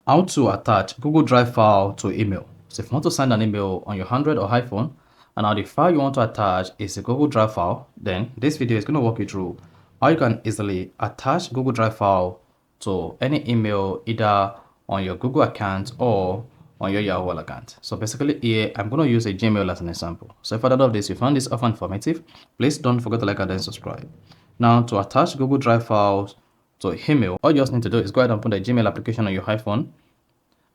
How to attach Google Drive file to email. So if you want to send an email on your Android or iPhone, and now the file you want to attach is a Google Drive file, then this video is going to walk you through how you can easily attach Google Drive file to any email either on your Google account or on your Yahoo account. So basically here, I'm going to use a Gmail as an example. So if out of this, you found this often informative, please don't forget to like and then subscribe. Now to attach Google Drive files to email, all you just need to do is go ahead and put the Gmail application on your iPhone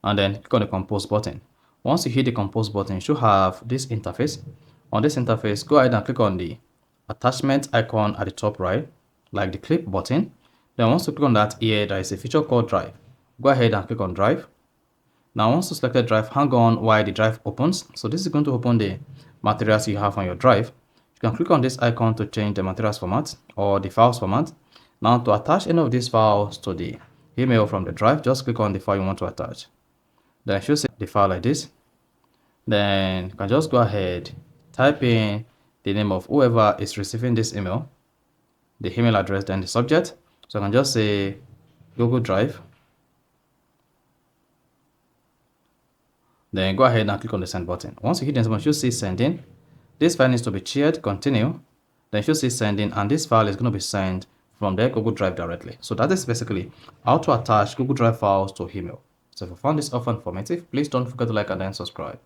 and then click on the compose button. Once you hit the compose button, you should have this interface. On this interface, go ahead and click on the attachment icon at the top right, like the clip button. Then once you click on that here, there is a feature called drive. Go ahead and click on drive. Now once you select drive, hang on while the drive opens. So this is going to open the materials you have on your drive. You can click on this icon to change the materials format or the files format. Now to attach any of these files to the email from the drive, just click on the file you want to attach. Then I should see the file like this. Then you can just go ahead, type in the name of whoever is receiving this email, the email address, then the subject. So I can just say Google Drive. Then go ahead and click on the send button. Once you hit the send button, you should see sending. This file needs to be shared, continue. Then you should see sending, and this file is going to be sent from their Google Drive directly. So that is basically how to attach Google Drive files to email. So if you found this often informative, please don't forget to like and then subscribe.